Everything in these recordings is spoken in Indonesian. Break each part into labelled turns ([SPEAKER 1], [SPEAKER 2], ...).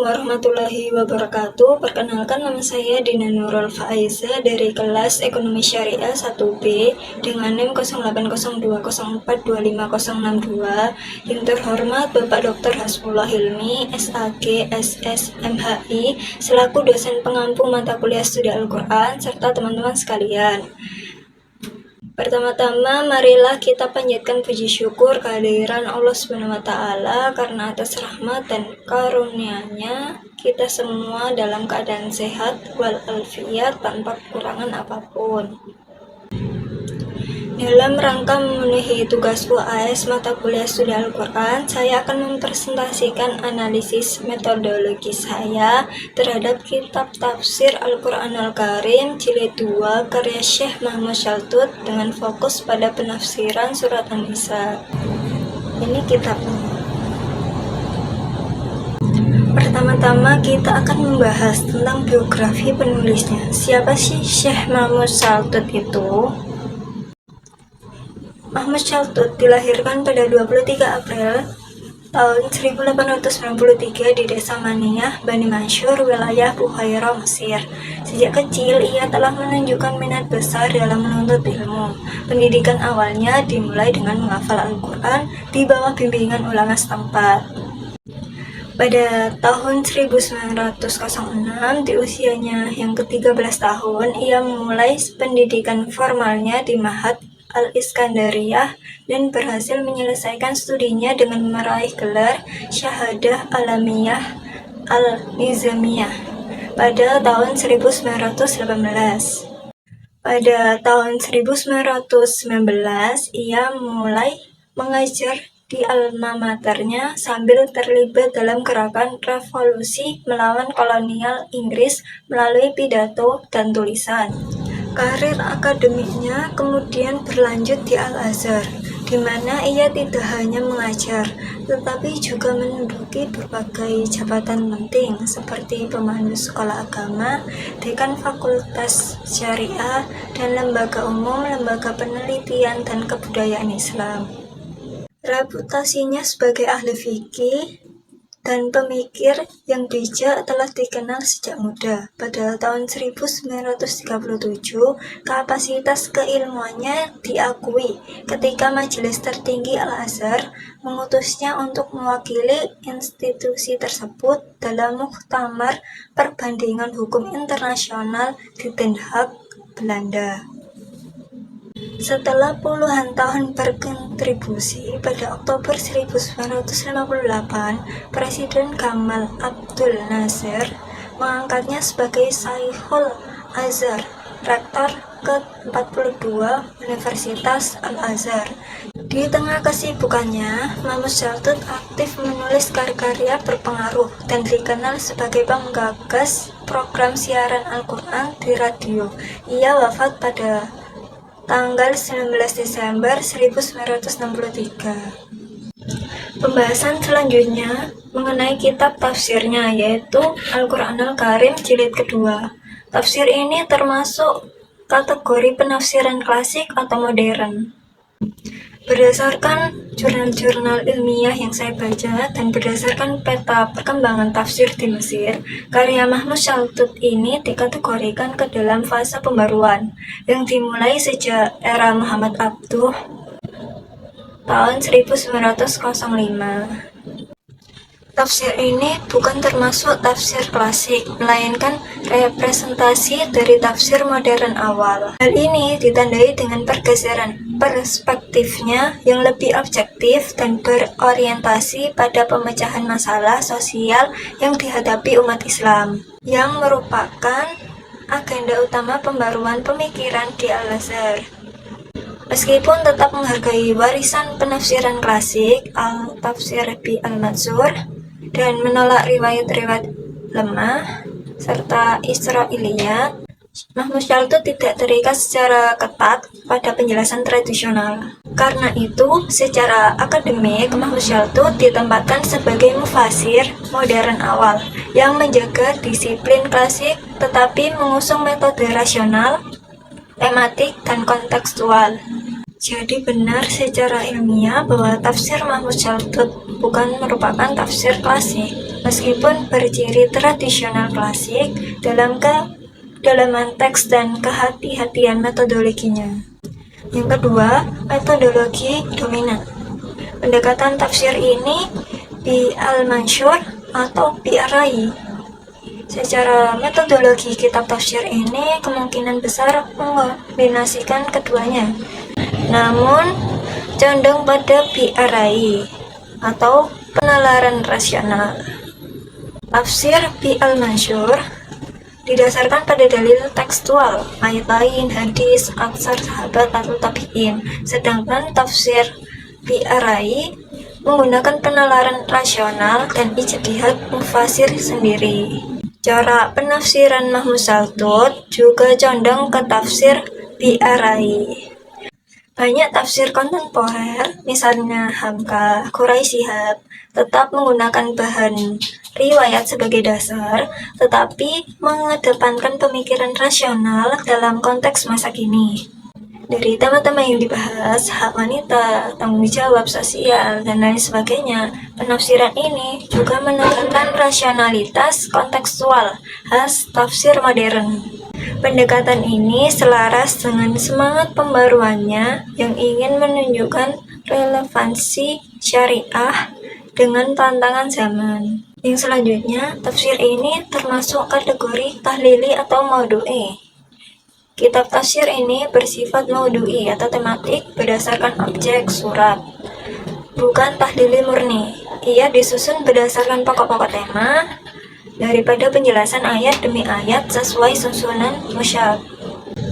[SPEAKER 1] warahmatullahi wabarakatuh. Perkenalkan, nama saya Dina Nurul Faiza dari kelas Ekonomi Syariah 1B dengan NIM 0802042562. Yang terhormat Bapak Dr. Hasbullah Hilmi, SAG, SS, MHI, selaku dosen pengampu mata kuliah studi Al-Quran, serta teman-teman sekalian. Pertama-tama, marilah kita panjatkan puji syukur kehadiran Allah Subhanahu wa Ta'ala, karena atas rahmat dan karunia-Nya kita semua dalam keadaan sehat walafiat tanpa kekurangan apapun. Dalam rangka memenuhi tugas UAS mata kuliah studi Al-Quran, saya akan mempresentasikan analisis metodologi saya terhadap kitab tafsir Al-Quran Al-Karim Jilid 2 karya Syekh Mahmud Syaltut dengan fokus pada penafsiran surat An-Nisa. Ini kitabnya. Pertama-tama kita akan membahas tentang biografi penulisnya. Siapa sih Syekh Mahmud Syaltut itu? Mahmud Syaltut dilahirkan pada 23 April tahun 1893 di Desa Maniyah, Bani Mansur, wilayah Bukhairah, Mesir. Sejak kecil, ia telah menunjukkan minat besar dalam menuntut ilmu. Pendidikan awalnya dimulai dengan menghafal Al-Quran di bawah bimbingan ulama setempat. Pada tahun 1906, di usianya yang ke-13 tahun, ia memulai pendidikan formalnya di Ma'had Al-Iskandariyah dan berhasil menyelesaikan studinya dengan meraih gelar Syahadah Alamiyah Al-Nizamiyah pada tahun 1918. Pada tahun 1919, ia mulai mengajar di alma maternya sambil terlibat dalam gerakan revolusi melawan kolonial Inggris melalui pidato dan tulisan. Karir akademiknya kemudian berlanjut di Al-Azhar, di mana ia tidak hanya mengajar, tetapi juga menduduki berbagai jabatan penting seperti pemandu sekolah agama, dekan fakultas syariah, dan lembaga umum, lembaga penelitian dan kebudayaan Islam. Reputasinya sebagai ahli fikih dan pemikir yang bijak telah dikenal sejak muda. Pada tahun 1937, kapasitas keilmuannya diakui ketika Majelis Tertinggi Al-Azhar mengutusnya untuk mewakili institusi tersebut dalam Muktamar Perbandingan Hukum Internasional di Den Haag, Belanda. Setelah puluhan tahun berkontribusi, pada Oktober 1958, Presiden Gamal Abdul Nasir mengangkatnya sebagai Shaykhul Azhar, rektor ke-42 Universitas Al-Azhar. Di tengah kesibukannya, Mahmud Syaltut aktif menulis karya-karya berpengaruh dan dikenal sebagai penggagas program siaran Al-Quran di radio. Ia wafat pada tanggal 19 Desember 1963. Pembahasan selanjutnya mengenai kitab tafsirnya, yaitu Al-Quran Al-Karim Jilid kedua. Tafsir ini termasuk kategori penafsiran klasik atau modern. Berdasarkan jurnal-jurnal ilmiah yang saya baca dan berdasarkan peta perkembangan tafsir di Mesir, karya Mahmud Syaltut ini dikategorikan ke dalam fase pembaruan yang dimulai sejak era Muhammad Abduh tahun 1905. Tafsir ini bukan termasuk tafsir klasik, melainkan representasi dari tafsir modern awal. Hal ini ditandai dengan pergeseran perspektifnya yang lebih objektif dan berorientasi pada pemecahan masalah sosial yang dihadapi umat Islam, yang merupakan agenda utama pembaruan pemikiran di Al-Azhar. Meskipun tetap menghargai warisan penafsiran klasik, Al-Tafsir bi Al-Mansur, dan menolak riwayat-riwayat lemah serta Israiliyat, Mahmud Syaltut tidak terikat secara ketat pada penjelasan tradisional. Karena itu, secara akademik, Mahmud Syaltut ditempatkan sebagai mufasir modern awal yang menjaga disiplin klasik tetapi mengusung metode rasional, tematik, dan kontekstual. Jadi benar secara ilmiah bahwa tafsir Mahmud Syaltut bukan merupakan tafsir klasik. meskipun berciri tradisional klasik dalam kedalaman teks dan kehati-hatian metodologinya. Yang kedua, metodologi dominan. Pendekatan tafsir ini bi al-mansyur atau bi ar-rai. Secara metodologi kitab tafsir ini kemungkinan besar mengombinasikan keduanya, namun condong pada bi ar-rai atau penalaran rasional. Tafsir bi al-mansyur didasarkan pada dalil tekstual, ayat lain, hadis, atsar sahabat atau tabi'in. Sedangkan tafsir bi ar-rai menggunakan penalaran rasional dan ijtihad mufasir sendiri. Cara penafsiran Mahmud Saltut juga condong ke tafsir bi ar-rai. Banyak tafsir kontemporer, misalnya Hamka, Quraisy Shihab, tetap menggunakan bahan riwayat sebagai dasar, tetapi mengedepankan pemikiran rasional dalam konteks masa kini. Dari tema-tema yang dibahas, hak wanita, tanggung jawab sosial, dan lain sebagainya, penafsiran ini juga menekankan rasionalitas kontekstual khas tafsir modern. Pendekatan ini selaras dengan semangat pembaruannya yang ingin menunjukkan relevansi syariah dengan tantangan zaman. Yang selanjutnya, tafsir ini termasuk kategori tahlili atau maudu'i. Kitab tafsir ini bersifat maudu'i atau tematik berdasarkan objek surat, bukan tahlili murni. Ia disusun berdasarkan pokok-pokok tema daripada penjelasan ayat demi ayat sesuai susunan musyaf.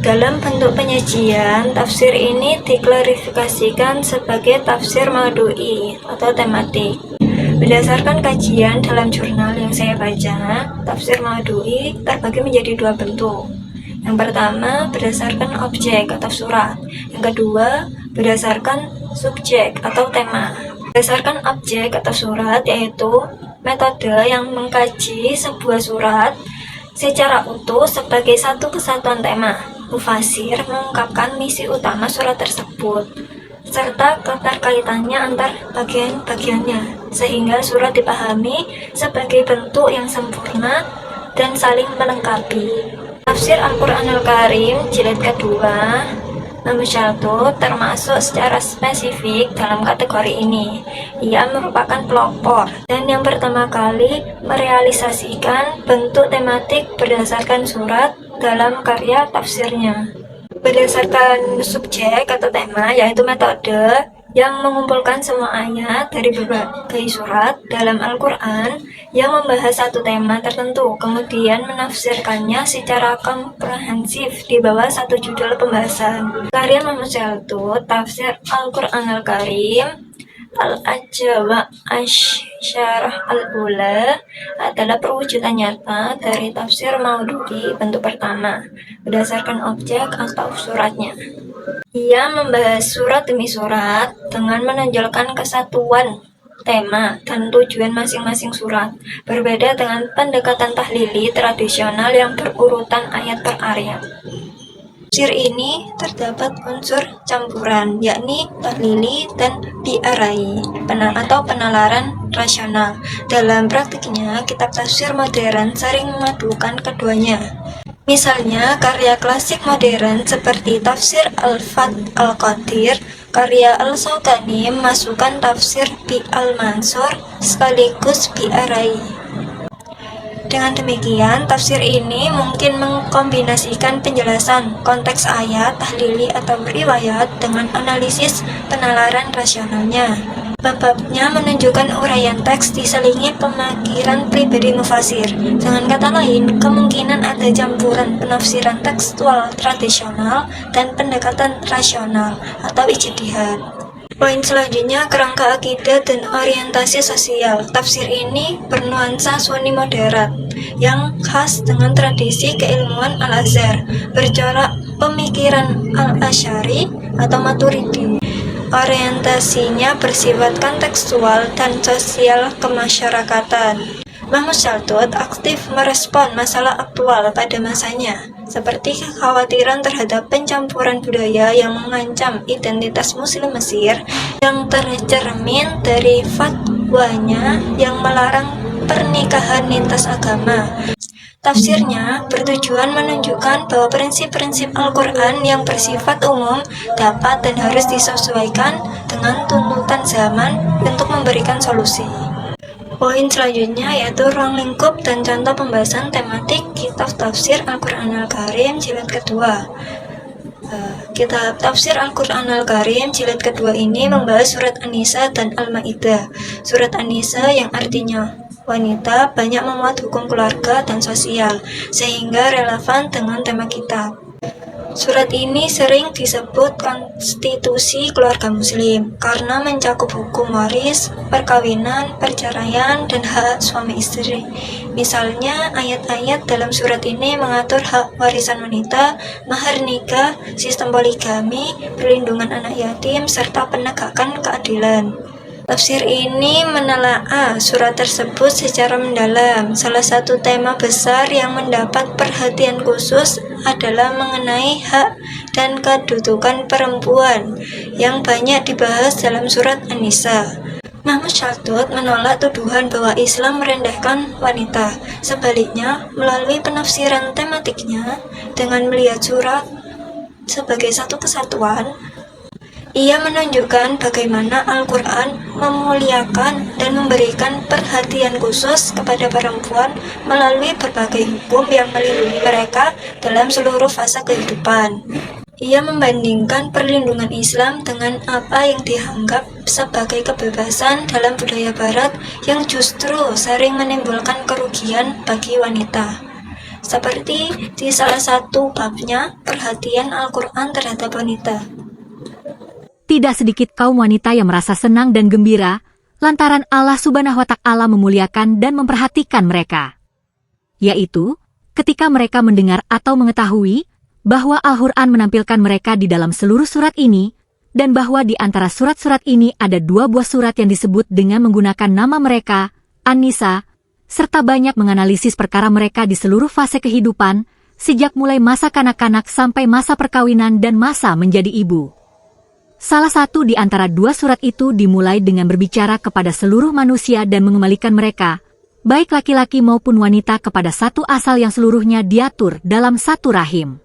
[SPEAKER 1] Dalam bentuk penyajian, tafsir ini diklarifikasikan sebagai tafsir maudu'i atau tematik. Berdasarkan kajian dalam jurnal yang saya baca, tafsir maudu'i terbagi menjadi dua bentuk. Yang pertama berdasarkan objek atau surat, yang kedua berdasarkan subjek atau tema. Berdasarkan objek atau surat yaitu metode yang mengkaji sebuah surat secara utuh sebagai satu kesatuan tema. Mufasir mengungkapkan misi utama surat tersebut serta keterkaitannya antar bagian-bagiannya, sehingga surat dipahami sebagai bentuk yang sempurna dan saling melengkapi. Tafsir Al-Quranul Karim jilid kedua Mahmud Saltut termasuk secara spesifik dalam kategori ini. Ia merupakan pelopor dan yang pertama kali merealisasikan bentuk tematik berdasarkan surat dalam karya tafsirnya. Berdasarkan subjek atau tema, yaitu metode yang mengumpulkan semua ayat dari berbagai surat dalam Al-Quran yang membahas satu tema tertentu, kemudian menafsirkannya secara komprehensif di bawah satu judul pembahasan. Karya Mahmud Saltut, Tafsir Al-Quran Al-Karim, Al-Ajwa Asyarah Al-Ula adalah perwujudan nyata dari tafsir maudu'i bentuk pertama, berdasarkan objek atau suratnya. Ia membahas surat demi surat dengan menonjolkan kesatuan tema dan tujuan masing-masing surat, berbeda dengan pendekatan tahlili tradisional yang berurutan ayat per ayat. Tafsir ini terdapat unsur campuran, yakni tahlili dan bi ar-rai atau penalaran rasional. Dalam praktiknya, kitab tafsir modern sering memadukan keduanya. Misalnya, karya klasik modern seperti tafsir Al-Fath Al-Qadir, karya Al-Sawkani memasukkan tafsir bi al-Mansur sekaligus bi ar-rai. Dengan demikian, tafsir ini mungkin mengkombinasikan penjelasan konteks ayat, tahlili atau riwayat dengan analisis penalaran rasionalnya. Bab-babnya menunjukkan uraian teks diselingi pemikiran pribadi mufasir. Dengan kata lain, kemungkinan ada campuran penafsiran tekstual tradisional dan pendekatan rasional atau ijtihad. Poin selanjutnya, kerangka akidah dan orientasi sosial. Tafsir ini bernuansa sunni moderat yang khas dengan tradisi keilmuan Al-Azhar, bercorak pemikiran Al-Asy'ari atau Maturidi. Orientasinya bersifat kontekstual dan sosial kemasyarakatan. Mahmud Saltut aktif merespon masalah aktual pada masanya, seperti kekhawatiran terhadap pencampuran budaya yang mengancam identitas Muslim Mesir yang tercermin dari fatwanya yang melarang pernikahan lintas agama. Tafsirnya bertujuan menunjukkan bahwa prinsip-prinsip Al-Quran yang bersifat umum dapat dan harus disesuaikan dengan tuntutan zaman untuk memberikan solusi. Poin selanjutnya yaitu ruang lingkup dan contoh pembahasan tematik Kitab Tafsir Al-Quran Al-Karim Jilid kedua. Kitab Tafsir Al-Quran Al-Karim Jilid kedua ini membahas surat An-Nisa dan Al-Ma'idah. Surat An-Nisa yang artinya wanita banyak memuat hukum keluarga dan sosial, sehingga relevan dengan tema kitab. Surat ini sering disebut konstitusi keluarga muslim karena mencakup hukum waris, perkawinan, perceraian, dan hak suami istri. Misalnya, ayat-ayat dalam surat ini mengatur hak warisan wanita, mahar nikah, sistem poligami, perlindungan anak yatim, serta penegakan keadilan. Tafsir ini menelaah surat tersebut secara mendalam. Salah satu tema besar yang mendapat perhatian khusus adalah mengenai hak dan kedudukan perempuan yang banyak dibahas dalam surat An-Nisa. Mahmud Syaltut menolak tuduhan bahwa Islam merendahkan wanita. Sebaliknya, melalui penafsiran tematiknya dengan melihat surat sebagai satu kesatuan, ia menunjukkan bagaimana Al-Quran memuliakan dan memberikan perhatian khusus kepada perempuan melalui berbagai hukum yang melindungi mereka dalam seluruh fase kehidupan. Ia membandingkan perlindungan Islam dengan apa yang dianggap sebagai kebebasan dalam budaya Barat yang justru sering menimbulkan kerugian bagi wanita. Seperti di salah satu babnya, perhatian Al-Quran terhadap wanita.
[SPEAKER 2] Tidak sedikit kaum wanita yang merasa senang dan gembira lantaran Allah Subhanahu wa Ta'ala memuliakan dan memperhatikan mereka. Yaitu, ketika mereka mendengar atau mengetahui bahwa Al-Quran menampilkan mereka di dalam seluruh surat ini, dan bahwa di antara surat-surat ini ada 2 buah surat yang disebut dengan menggunakan nama mereka, An-Nisa, serta banyak menganalisis perkara mereka di seluruh fase kehidupan, sejak mulai masa kanak-kanak sampai masa perkawinan dan masa menjadi ibu. Salah satu di antara 2 surat itu dimulai dengan berbicara kepada seluruh manusia dan mengembalikan mereka, baik laki-laki maupun wanita kepada satu asal yang seluruhnya diatur dalam satu rahim.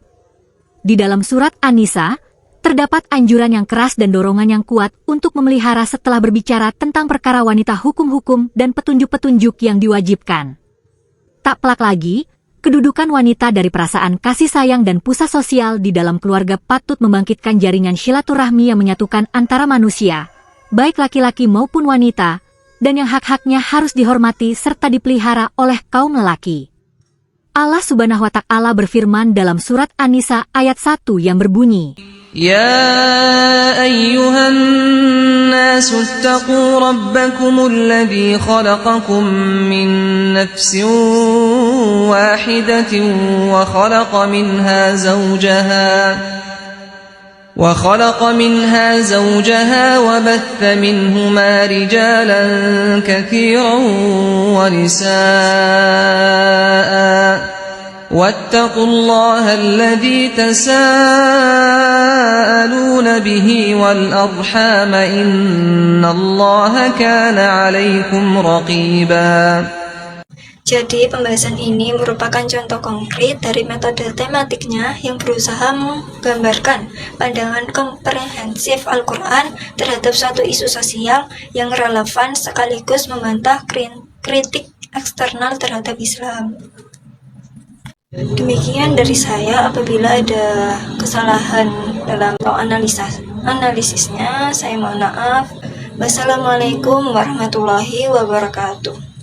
[SPEAKER 2] Di dalam surat An-Nisa, terdapat anjuran yang keras dan dorongan yang kuat untuk memelihara setelah berbicara tentang perkara wanita hukum-hukum dan petunjuk-petunjuk yang diwajibkan. Tak pelak lagi, kedudukan wanita dari perasaan kasih sayang dan pusat sosial di dalam keluarga patut membangkitkan jaringan silaturahmi yang menyatukan antara manusia, baik laki-laki maupun wanita, dan yang hak-haknya harus dihormati serta dipelihara oleh kaum lelaki. Allah Subhanahu wa Ta'ala berfirman dalam surat An-Nisa ayat 1 yang berbunyi,
[SPEAKER 3] يا أيها الناس اتقوا ربكم الذي خلقكم من نفس واحدة وخلق منها زوجها وبث منهما رجالا كثيرا ونساء واتقوا الله الذي تساءلون به والأرحام إن الله كان عليكم رقيبا.
[SPEAKER 1] Jadi pembahasan ini merupakan contoh konkret dari metode tematiknya yang berusaha menggambarkan pandangan komprehensif Al-Quran terhadap suatu isu sosial yang relevan sekaligus membantah kritik eksternal terhadap Islam. Demikian dari saya. Apabila ada kesalahan dalam analisisnya, saya mohon maaf. Wassalamualaikum warahmatullahi wabarakatuh.